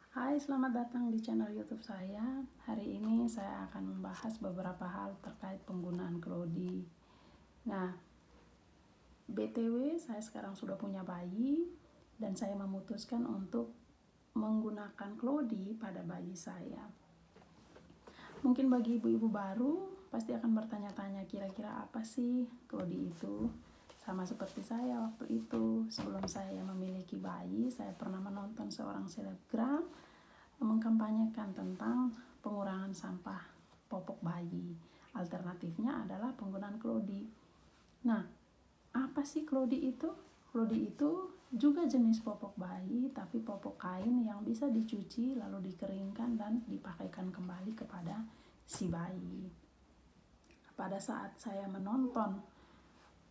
Hai, selamat datang di channel YouTube saya. Hari ini saya akan membahas beberapa hal terkait penggunaan Claudie. Nah, BTW saya sekarang sudah punya bayi dan saya memutuskan untuk menggunakan Claudie pada bayi saya. Mungkin bagi ibu-ibu baru pasti akan bertanya-tanya kira-kira apa sih Claudie itu? Sama seperti saya waktu itu, sebelum saya memiliki bayi, saya pernah menonton seorang selebgram mengkampanyekan tentang pengurangan sampah popok bayi. Alternatifnya adalah penggunaan Claudie. Nah, apa sih Claudie itu? Claudie itu juga jenis popok bayi, tapi popok kain yang bisa dicuci lalu dikeringkan dan dipakaikan kembali kepada si bayi. Pada saat saya menonton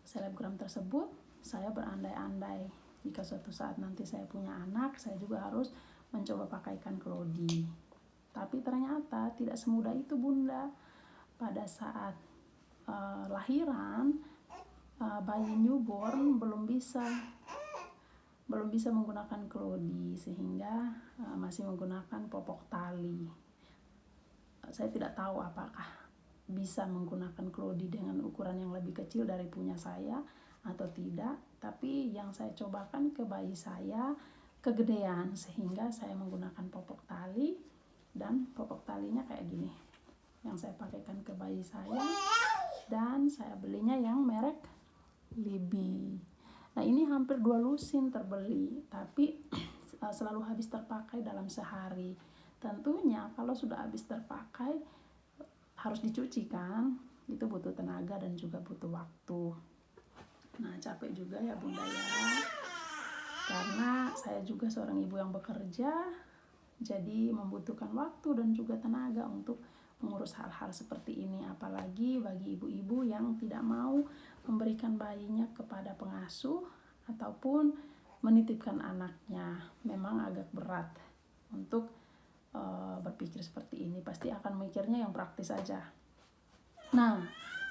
selebgram tersebut, saya berandai-andai jika suatu saat nanti saya punya anak, saya juga harus mencoba pakaikan Claudie. Tapi ternyata tidak semudah itu, Bunda. Pada saat lahiran, bayi newborn belum bisa menggunakan Claudie, sehingga masih menggunakan popok tali. Saya tidak tahu apakah bisa menggunakan Claudie dengan ukuran yang lebih kecil dari punya saya atau tidak, tapi yang saya cobakan ke bayi saya kegedean, sehingga saya menggunakan popok tali, dan popok talinya kayak gini yang saya pakaikan ke bayi saya, dan saya belinya yang merek Libby. Nah, ini hampir 2 lusin terbeli, tapi selalu habis terpakai dalam sehari. Tentunya kalau sudah habis terpakai harus dicuci kan, itu butuh tenaga dan juga butuh waktu. Nah, capek juga ya Bunda ya, karena saya juga seorang ibu yang bekerja, jadi membutuhkan waktu dan juga tenaga untuk mengurus hal-hal seperti ini. Apalagi bagi ibu-ibu yang tidak mau memberikan bayinya kepada pengasuh ataupun menitipkan anaknya. Memang agak berat untuk berpikir seperti ini. Pasti akan mikirnya yang praktis saja. Nah,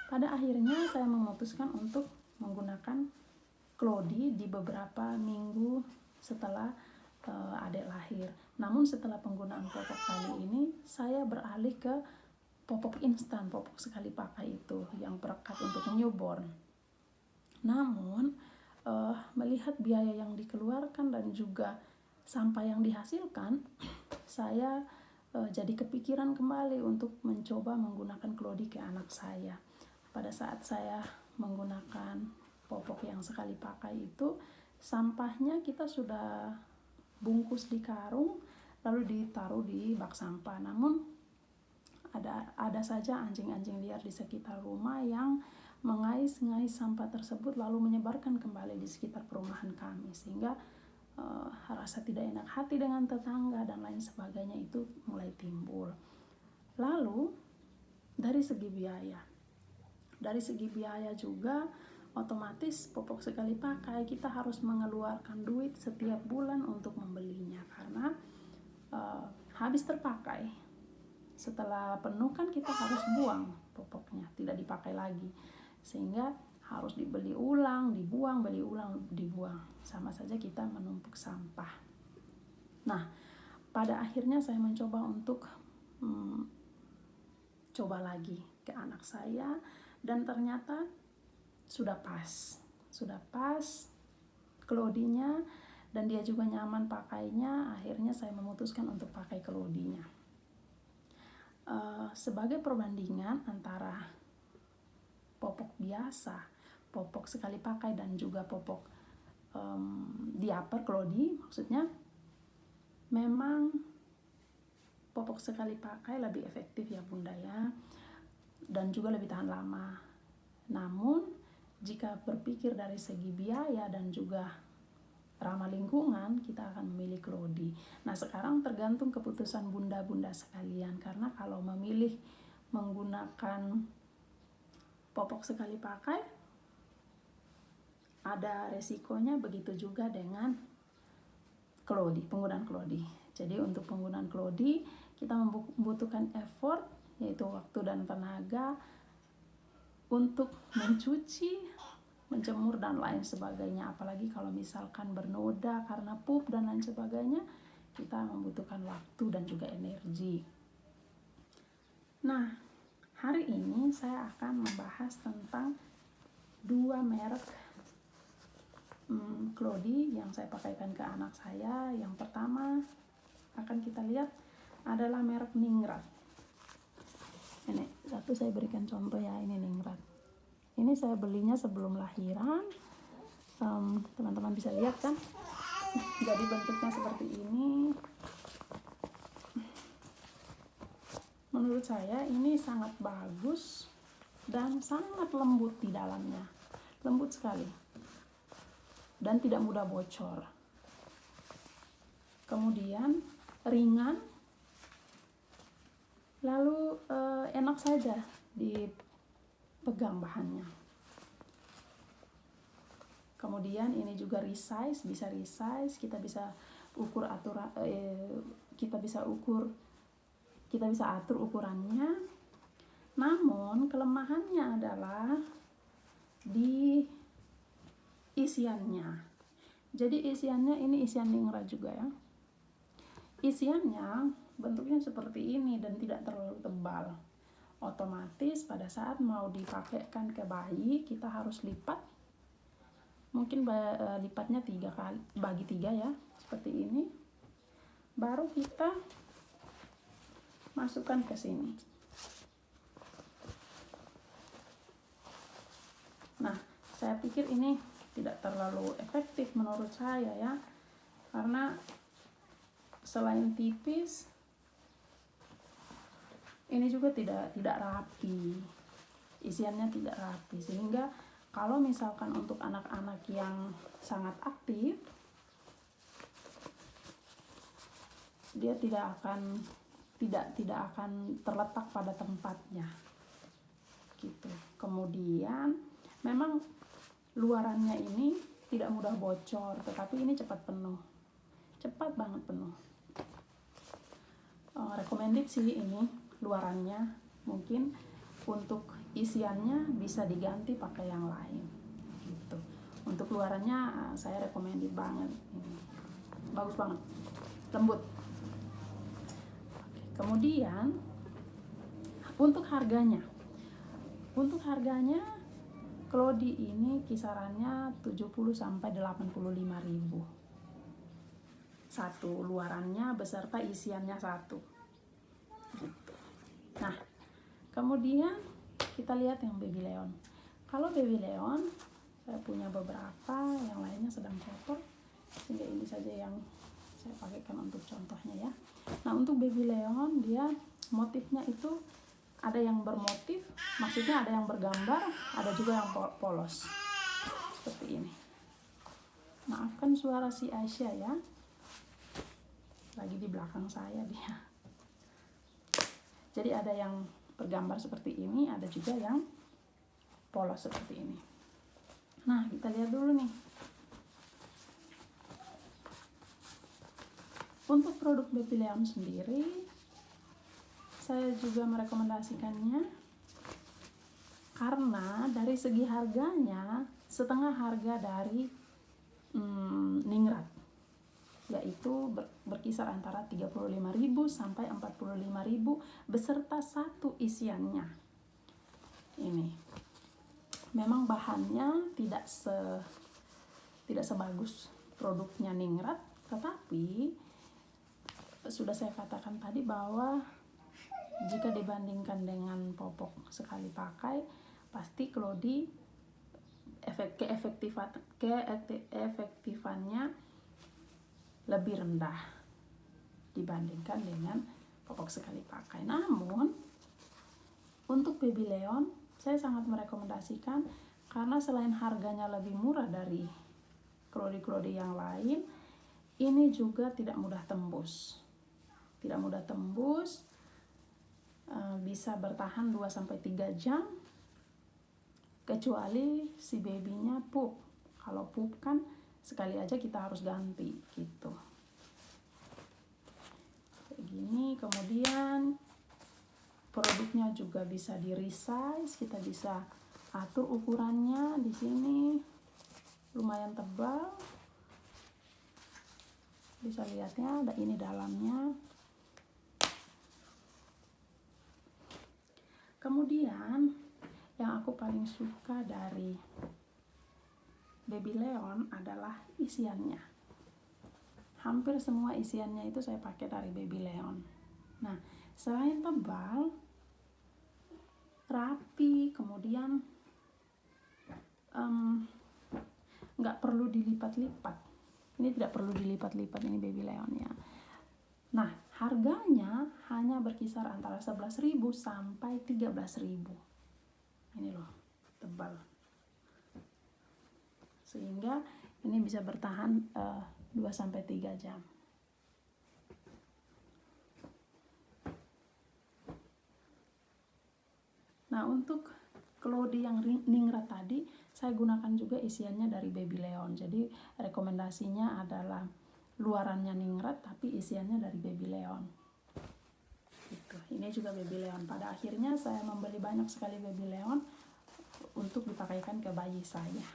pada akhirnya saya memutuskan untuk menggunakan Claudie di beberapa minggu setelah adik lahir. Namun setelah penggunaan popok tali ini, saya beralih ke popok instan, popok sekali pakai itu yang perekat untuk newborn. Namun melihat biaya yang dikeluarkan dan juga sampah yang dihasilkan, saya jadi kepikiran kembali untuk mencoba menggunakan Claudie ke anak saya. Pada saat saya menggunakan popok yang sekali pakai itu, sampahnya kita sudah bungkus di karung lalu ditaruh di bak sampah. Namun ada saja anjing-anjing liar di sekitar rumah yang mengais-ngais sampah tersebut lalu menyebarkan kembali di sekitar perumahan kami, sehingga rasa tidak enak hati dengan tetangga dan lain sebagainya itu mulai timbul. Lalu dari segi biaya juga otomatis popok sekali pakai kita harus mengeluarkan duit setiap bulan untuk membelinya, karena habis terpakai. Setelah penuh kan kita harus buang popoknya, tidak dipakai lagi, sehingga harus dibeli ulang, dibuang, beli ulang, dibuang. Sama saja kita menumpuk sampah. Nah, pada akhirnya saya mencoba untuk coba lagi ke anak saya, dan ternyata sudah pas Claudie-nya, dan dia juga nyaman pakainya. Akhirnya saya memutuskan untuk pakai Claudie-nya. Sebagai perbandingan antara popok biasa, popok sekali pakai, dan juga popok diaper Claudie, maksudnya memang popok sekali pakai lebih efektif ya Bunda ya, dan juga lebih tahan lama. Namun jika berpikir dari segi biaya dan juga ramah lingkungan, kita akan memilih Claudie. Nah, sekarang tergantung keputusan bunda-bunda sekalian, karena kalau memilih menggunakan popok sekali pakai ada resikonya, begitu juga dengan Claudie, penggunaan Claudie. Jadi untuk penggunaan Claudie kita membutuhkan effort, yaitu waktu dan tenaga untuk mencuci, menjemur dan lain sebagainya. Apalagi kalau misalkan bernoda karena pup dan lain sebagainya, kita membutuhkan waktu dan juga energi. Nah, hari ini saya akan membahas tentang 2 merek Clody yang saya pakaikan ke anak saya. Yang pertama akan kita lihat adalah merek Ningrat. Ini satu saya berikan contoh ya, ini Ningrat. Ini saya belinya sebelum lahiran. Teman-teman bisa lihat kan, jadi bentuknya seperti ini. Menurut saya ini sangat bagus dan sangat lembut di dalamnya, lembut sekali dan tidak mudah bocor. Kemudian ringan, lalu enak saja dipegang bahannya. Kemudian ini juga resize, bisa resize, kita bisa ukur kita bisa atur ukurannya. Namun kelemahannya adalah di isiannya. Jadi isiannya ini isian Ningrat juga ya. Isiannya bentuknya seperti ini dan tidak terlalu tebal. Otomatis pada saat mau dipakaikan ke bayi, kita harus lipat. Mungkin lipatnya 3 kali, bagi 3 ya, seperti ini. Baru kita masukkan ke sini. Nah, saya pikir ini tidak terlalu efektif menurut saya ya, karena selain tipis, ini juga tidak rapi, isiannya tidak rapi, sehingga kalau misalkan untuk anak-anak yang sangat aktif, dia tidak akan terletak pada tempatnya gitu. Kemudian memang luarannya ini tidak mudah bocor, tetapi ini cepat banget penuh. Recommended sih ini luarannya. Mungkin untuk isiannya bisa diganti pakai yang lain gitu. Untuk luarannya saya recommended banget ini. Bagus banget, lembut. Kemudian untuk harganya Clody ini kisarannya 70 sampai 85.000 satu luarannya beserta isiannya satu gitu. Nah, kemudian kita lihat yang Baby Leon. Kalau Baby Leon saya punya beberapa, yang lainnya sedang kotor, sehingga ini saja yang saya pakaikan untuk contohnya ya. Nah, untuk Baby Leon dia motifnya itu ada yang bermotif, maksudnya ada yang bergambar, ada juga yang polos seperti ini. Maafkan suara si Aisyah ya, lagi di belakang saya dia. Jadi ada yang bergambar seperti ini, ada juga yang polos seperti ini. Nah, kita lihat dulu nih. Untuk produk Baby Leon sendiri, saya juga merekomendasikannya karena dari segi harganya setengah harga dari Ningrat, yaitu berkisar antara 35.000 sampai 45.000 beserta satu isiannya. Ini memang bahannya tidak sebagus produknya Ningrat, tetapi sudah saya katakan tadi bahwa jika dibandingkan dengan popok sekali pakai, pasti Clody keefektifannya lebih rendah dibandingkan dengan popok sekali pakai. Namun untuk Baby Leon saya sangat merekomendasikan karena selain harganya lebih murah dari Clody yang lain, ini juga tidak mudah tembus. Bisa bertahan 2-3 jam kecuali si babynya pup. Kalau pup kan sekali aja kita harus ganti gitu. Kayak gini. Kemudian produknya juga bisa di resize, kita bisa atur ukurannya di sini. Lumayan tebal. bisa lihatnya, ada ini dalamnya. Kemudian yang aku paling suka dari Babyleon adalah isiannya. Hampir semua isiannya itu saya pakai dari Babyleon. Nah, selain tebal, rapi, kemudian nggak perlu dilipat-lipat. Ini tidak perlu dilipat-lipat, ini Babyleon ya. Nah, harganya hanya berkisar antara 11.000 sampai 13.000. Ini loh, tebal. Sehingga ini bisa bertahan 2 sampai 3 jam. Nah, untuk Cloudy yang ningrat tadi, saya gunakan juga isiannya dari Babyleon. Jadi rekomendasinya adalah luarannya ningrat tapi isiannya dari Babyleon. Gitu. Ini juga Babyleon. Pada akhirnya saya membeli banyak sekali Babyleon untuk dipakaikan ke bayi saya.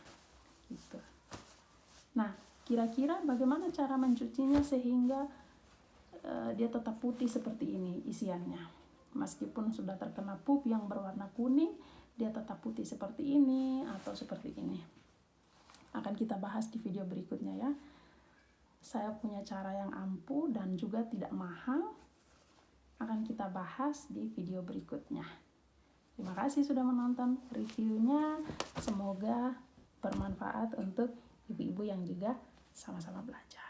Gitu. Nah, kira-kira bagaimana cara mencucinya sehingga dia tetap putih seperti ini isiannya. Meskipun sudah terkena pup yang berwarna kuning, dia tetap putih seperti ini atau seperti ini. Akan kita bahas di video berikutnya ya. Saya punya cara yang ampuh dan juga tidak mahal. Akan kita bahas di video berikutnya. Terima kasih sudah menonton reviewnya. Semoga bermanfaat untuk ibu-ibu yang juga sama-sama belajar.